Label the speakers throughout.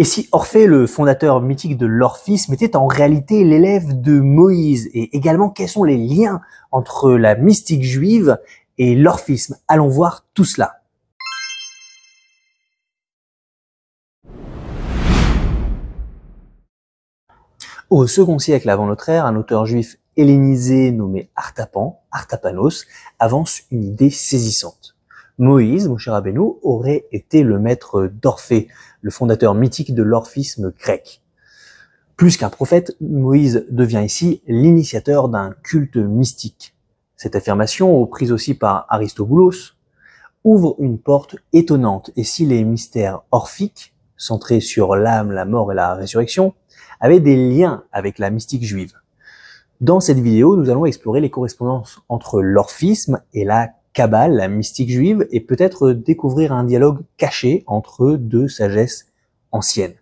Speaker 1: Et si Orphée, le fondateur mythique de l'orphisme, était en réalité l'élève de Moïse? Et également, quels sont les liens entre la mystique juive et l'orphisme? Allons voir tout cela. Au second siècle avant notre ère, un auteur juif hellénisé nommé Artapanos, avance une idée saisissante. Moïse, Moshe Rabbeinu, aurait été le maître d'Orphée, le fondateur mythique de l'orphisme grec. Plus qu'un prophète, Moïse devient ici l'initiateur d'un culte mystique. Cette affirmation, prise aussi par Aristoboulos, ouvre une porte étonnante. Et si les mystères orphiques, centrés sur l'âme, la mort et la résurrection, avaient des liens avec la mystique juive? Dans cette vidéo, nous allons explorer les correspondances entre l'orphisme et la Kabbale, la mystique juive, et peut-être découvrir un dialogue caché entre deux sagesses anciennes.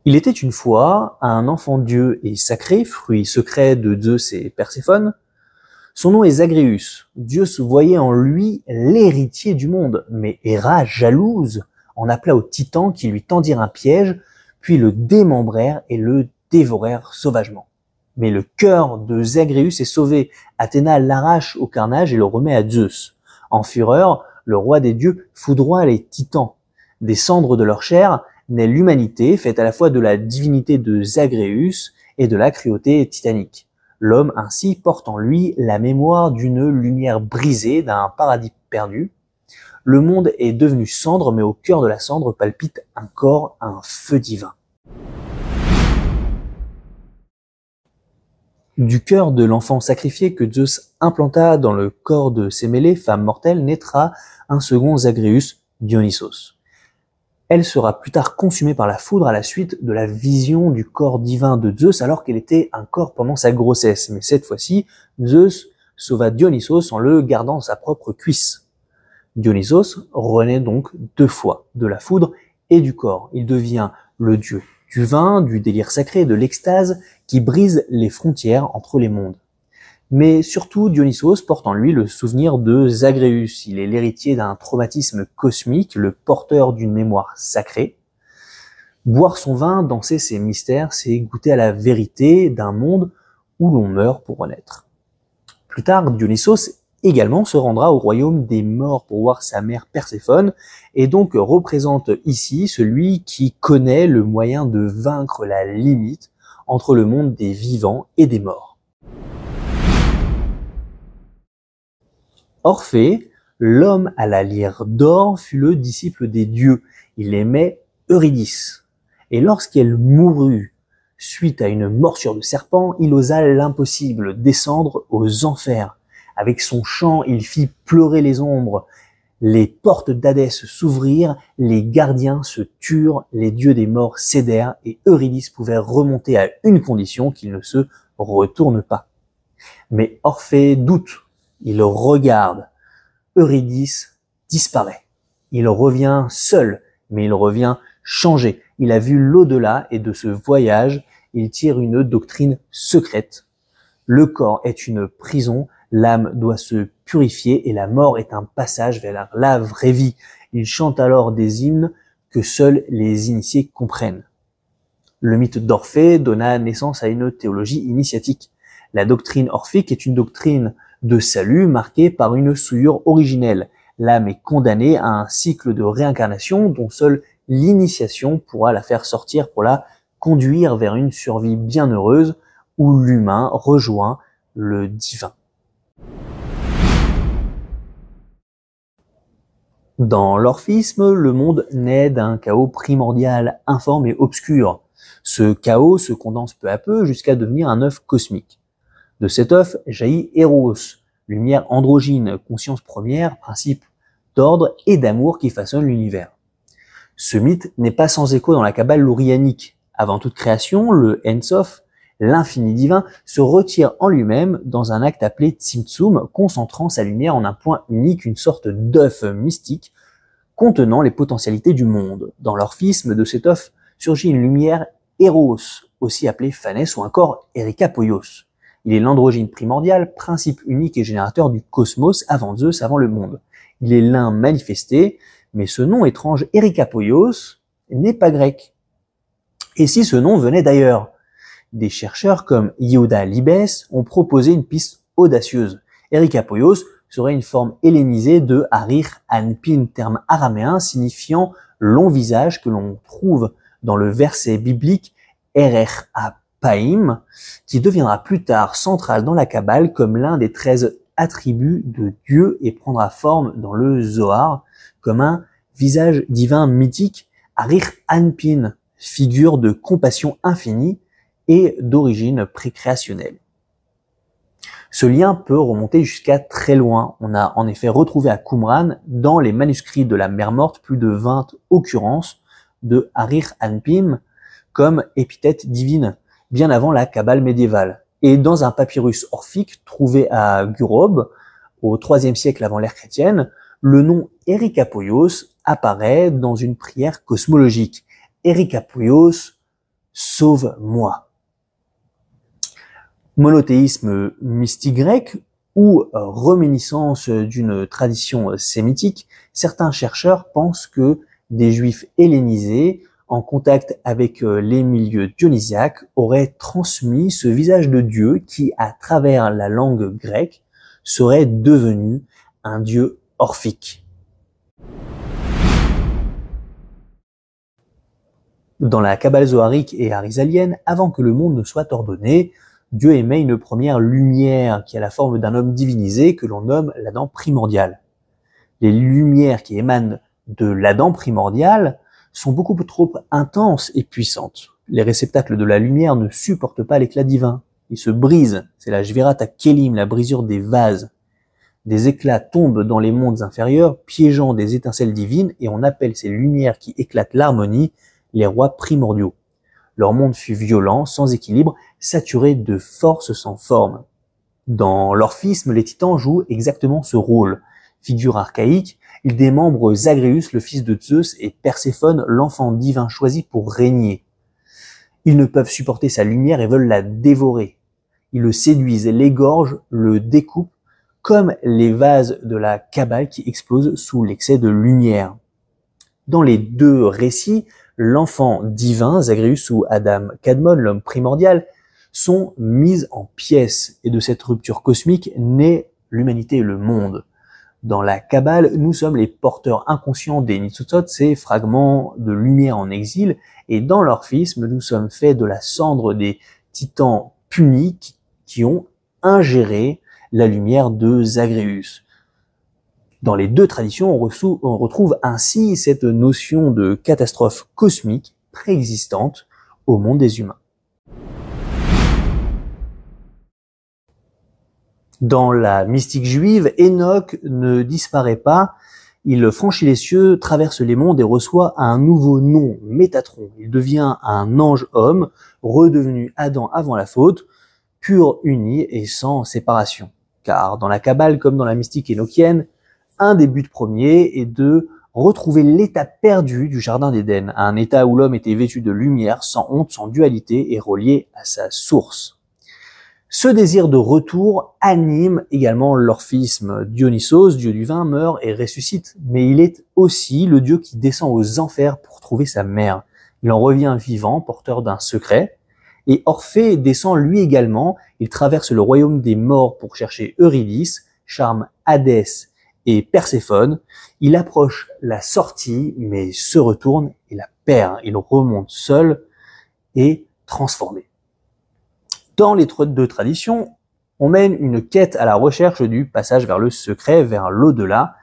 Speaker 1: Il était une fois un enfant Dieu et sacré, fruit secret de Zeus et Perséphone. Son nom est Zagreus. Zeus voyait en lui l'héritier du monde, mais Héra, jalouse, en appela aux titans qui lui tendirent un piège, puis le démembrèrent et le dévorèrent sauvagement. Mais le cœur de Zagreus est sauvé. Athéna l'arrache au carnage et le remet à Zeus. En fureur, le roi des dieux foudroie les titans. Des cendres de leur chair naît l'humanité, faite à la fois de la divinité de Zagreus et de la cruauté titanique. L'homme ainsi porte en lui la mémoire d'une lumière brisée, d'un paradis perdu. Le monde est devenu cendre, mais au cœur de la cendre palpite un corps, un feu divin. Du cœur de l'enfant sacrifié que Zeus implanta dans le corps de Sémélé, femme mortelle, naîtra un second Zagreus, Dionysos. Elle sera plus tard consumée par la foudre à la suite de la vision du corps divin de Zeus alors qu'elle était un corps pendant sa grossesse. Mais cette fois-ci, Zeus sauva Dionysos en le gardant sa propre cuisse. Dionysos renaît donc deux fois, de la foudre et du corps. Il devient le dieu du vin, du délire sacré, de l'extase qui brise les frontières entre les mondes. Mais surtout, Dionysos porte en lui le souvenir de Zagreus. Il est l'héritier d'un traumatisme cosmique, le porteur d'une mémoire sacrée. Boire son vin, danser ses mystères, c'est goûter à la vérité d'un monde où l'on meurt pour renaître. Plus tard, Dionysos également se rendra au royaume des morts pour voir sa mère Perséphone, et donc représente ici celui qui connaît le moyen de vaincre la limite entre le monde des vivants et des morts. Orphée, l'homme à la lyre d'or, fut le disciple des dieux. Il aimait Eurydice. Et lorsqu'elle mourut suite à une morsure de serpent, il osa l'impossible, descendre aux enfers. Avec son chant, il fit pleurer les ombres. Les portes d'Hadès s'ouvrirent, les gardiens se turent, les dieux des morts cédèrent, et Eurydice pouvait remonter à une condition, qu'il ne se retourne pas. Mais Orphée doute, il regarde. Eurydice disparaît. Il revient seul, mais il revient changé. Il a vu l'au-delà, et de ce voyage, il tire une doctrine secrète. Le corps est une prison, l'âme doit se purifier et la mort est un passage vers la vraie vie. Il chante alors des hymnes que seuls les initiés comprennent. Le mythe d'Orphée donna naissance à une théologie initiatique. La doctrine orphique est une doctrine de salut marquée par une souillure originelle. L'âme est condamnée à un cycle de réincarnation dont seule l'initiation pourra la faire sortir pour la conduire vers une survie bienheureuse où l'humain rejoint le divin. Dans l'orphisme, le monde naît d'un chaos primordial, informe et obscur. Ce chaos se condense peu à peu jusqu'à devenir un œuf cosmique. De cet œuf jaillit Eros, lumière androgyne, conscience première, principe d'ordre et d'amour qui façonne l'univers. Ce mythe n'est pas sans écho dans la Kabbale lourianique. Avant toute création, le Ein Sof, l'infini divin, se retire en lui-même dans un acte appelé Tzimtzum, concentrant sa lumière en un point unique, une sorte d'œuf mystique contenant les potentialités du monde. Dans l'orphisme de cet œuf surgit une lumière Eros, aussi appelée Phanès ou encore Erika Poios. Il est l'androgyne primordial, principe unique et générateur du cosmos avant Zeus, avant le monde. Il est l'un manifesté, mais ce nom étrange Erikapoios n'est pas grec. Et si ce nom venait d'ailleurs? Des chercheurs comme Yehuda Libes ont proposé une piste audacieuse. Erikapoios serait une forme hellénisée de Harir Anpin, terme araméen signifiant long visage que l'on trouve dans le verset biblique Erech Apaim, qui deviendra plus tard central dans la Kabbale comme l'un des 13 attributs de Dieu et prendra forme dans le Zohar comme un visage divin mythique, Harir Anpin, figure de compassion infinie et d'origine précréationnelle. Ce lien peut remonter jusqu'à très loin. On a en effet retrouvé à Qumran, dans les manuscrits de la Mer Morte, plus de 20 occurrences de Harir Anpin comme épithète divine, bien avant la Kabbale médiévale. Et dans un papyrus orphique trouvé à Gurob, au IIIe siècle avant l'ère chrétienne, le nom Erikapoios apparaît dans une prière cosmologique. Erikapoios, sauve-moi. Monothéisme mystique grec ou réminiscence d'une tradition sémitique, certains chercheurs pensent que des juifs hellénisés en contact avec les milieux dionysiaques auraient transmis ce visage de Dieu qui, à travers la langue grecque, serait devenu un dieu orphique. Dans la Kabbale zoharique et arizalienne, avant que le monde ne soit ordonné, Dieu émet une première lumière qui a la forme d'un homme divinisé que l'on nomme l'Adam primordial. Les lumières qui émanent de l'Adam primordial sont beaucoup trop intenses et puissantes. Les réceptacles de la lumière ne supportent pas l'éclat divin. Ils se brisent. C'est la Shvirat HaKelim, la brisure des vases. Des éclats tombent dans les mondes inférieurs, piégeant des étincelles divines, et on appelle ces lumières qui éclatent l'harmonie les rois primordiaux. Leur monde fut violent, sans équilibre, saturé de force sans forme. Dans l'orphisme, les titans jouent exactement ce rôle. Figure archaïque, ils démembrent Zagreus, le fils de Zeus, et Perséphone, l'enfant divin choisi pour régner. Ils ne peuvent supporter sa lumière et veulent la dévorer. Ils le séduisent, l'égorgent, le découpent, comme les vases de la Kabbale qui explosent sous l'excès de lumière. Dans les deux récits, l'enfant divin, Zagreus ou Adam Kadmon, l'homme primordial, sont mis en pièces, et de cette rupture cosmique naît l'humanité et le monde. Dans la Kabbale, nous sommes les porteurs inconscients des Nitzotzot, ces fragments de lumière en exil, et dans l'orphisme, nous sommes faits de la cendre des titans punis qui ont ingéré la lumière de Zagreus. Dans les deux traditions, on retrouve ainsi cette notion de catastrophe cosmique préexistante au monde des humains. Dans la mystique juive, Enoch ne disparaît pas, il franchit les cieux, traverse les mondes et reçoit un nouveau nom, Métatron. Il devient un ange-homme, redevenu Adam avant la faute, pur, uni et sans séparation. Car dans la Kabbale comme dans la mystique énochienne, un des buts premiers est de retrouver l'état perdu du jardin d'Éden, un état où l'homme était vêtu de lumière, sans honte, sans dualité et relié à sa source. Ce désir de retour anime également l'orphisme. Dionysos, dieu du vin, meurt et ressuscite, mais il est aussi le dieu qui descend aux enfers pour trouver sa mère. Il en revient vivant, porteur d'un secret, et Orphée descend lui également, il traverse le royaume des morts pour chercher Eurydice, charme Hadès et Perséphone, il approche la sortie, mais se retourne et la perd. Il remonte seul et transformé. Dans les deux traditions, on mène une quête à la recherche du passage vers le secret, vers l'au-delà,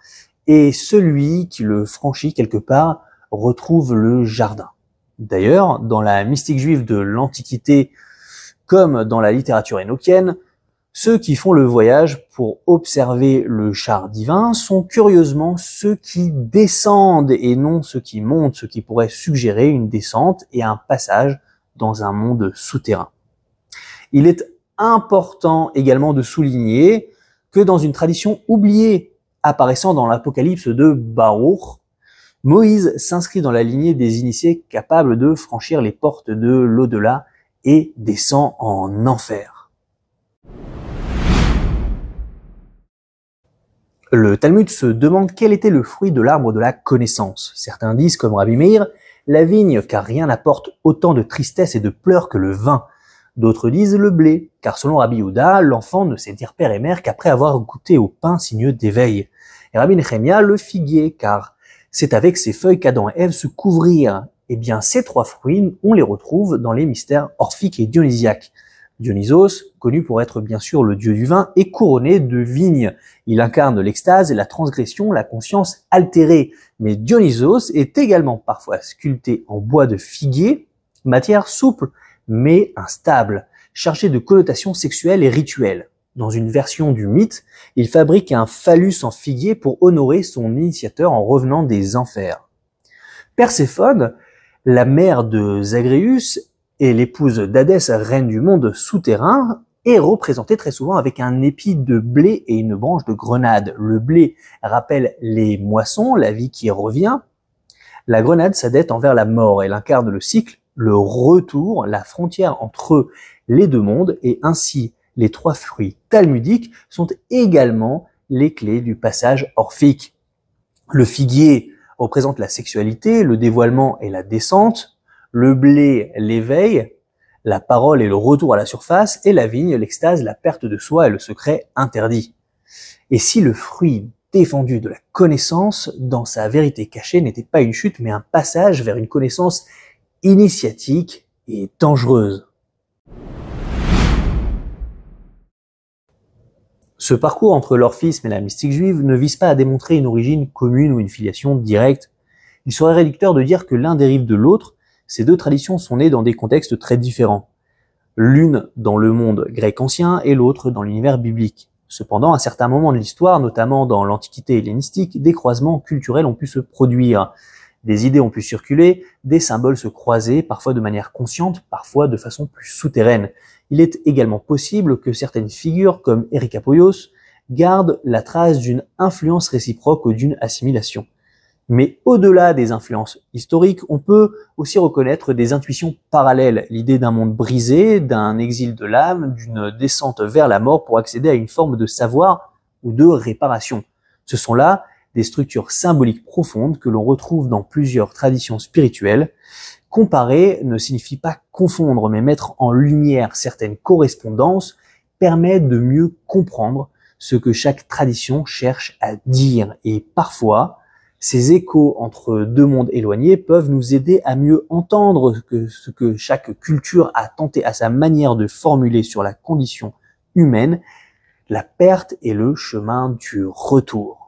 Speaker 1: et celui qui le franchit quelque part retrouve le jardin. D'ailleurs, dans la mystique juive de l'Antiquité, comme dans la littérature énochienne, ceux qui font le voyage pour observer le char divin sont curieusement ceux qui descendent et non ceux qui montent, ce qui pourrait suggérer une descente et un passage dans un monde souterrain. Il est important également de souligner que dans une tradition oubliée apparaissant dans l'Apocalypse de Baruch, Moïse s'inscrit dans la lignée des initiés capables de franchir les portes de l'au-delà et descend en enfer. Le Talmud se demande quel était le fruit de l'arbre de la connaissance. Certains disent, comme Rabbi Meir, la vigne, car rien n'apporte autant de tristesse et de pleurs que le vin. D'autres disent le blé, car selon Rabbi Yehuda, l'enfant ne sait dire père et mère qu'après avoir goûté au pain signe d'éveil. Et Rabbi Nechemia, le figuier, car c'est avec ses feuilles qu'Adam et Ève se couvrirent. Eh bien, ces trois fruits, on les retrouve dans les mystères orphiques et dionysiaques. Dionysos, connu pour être bien sûr le dieu du vin, est couronné de vigne. Il incarne l'extase, la transgression, la conscience altérée. Mais Dionysos est également parfois sculpté en bois de figuier, matière souple mais instable, chargée de connotations sexuelles et rituelles. Dans une version du mythe, il fabrique un phallus en figuier pour honorer son initiateur en revenant des enfers. Perséphone, la mère de Zagreus et l'épouse d'Hadès, reine du monde souterrain, est représentée très souvent avec un épi de blé et une branche de grenade. Le blé rappelle les moissons, la vie qui revient. La grenade s'adette envers la mort. Elle incarne le cycle, le retour, la frontière entre les deux mondes, et ainsi les trois fruits talmudiques sont également les clés du passage orphique. Le figuier représente la sexualité, le dévoilement et la descente, le blé l'éveil, la parole et le retour à la surface, et la vigne l'extase, la perte de soi et le secret interdit. Et si le fruit défendu de la connaissance, dans sa vérité cachée, n'était pas une chute, mais un passage vers une connaissance initiatique et dangereuse. Ce parcours entre l'orphisme et la mystique juive ne vise pas à démontrer une origine commune ou une filiation directe. Il serait réducteur de dire que l'un dérive de l'autre. Ces deux traditions sont nées dans des contextes très différents. L'une dans le monde grec ancien et l'autre dans l'univers biblique. Cependant, à certains moments de l'histoire, notamment dans l'Antiquité hellénistique, des croisements culturels ont pu se produire. Des idées ont pu circuler, des symboles se croiser, parfois de manière consciente, parfois de façon plus souterraine. Il est également possible que certaines figures, comme Éric Apoios, gardent la trace d'une influence réciproque ou d'une assimilation. Mais au-delà des influences historiques, on peut aussi reconnaître des intuitions parallèles, l'idée d'un monde brisé, d'un exil de l'âme, d'une descente vers la mort pour accéder à une forme de savoir ou de réparation. Ce sont là des structures symboliques profondes que l'on retrouve dans plusieurs traditions spirituelles. Comparer ne signifie pas confondre, mais mettre en lumière certaines correspondances permet de mieux comprendre ce que chaque tradition cherche à dire. Et parfois, ces échos entre deux mondes éloignés peuvent nous aider à mieux entendre ce que chaque culture a tenté à sa manière de formuler sur la condition humaine, la perte et le chemin du retour.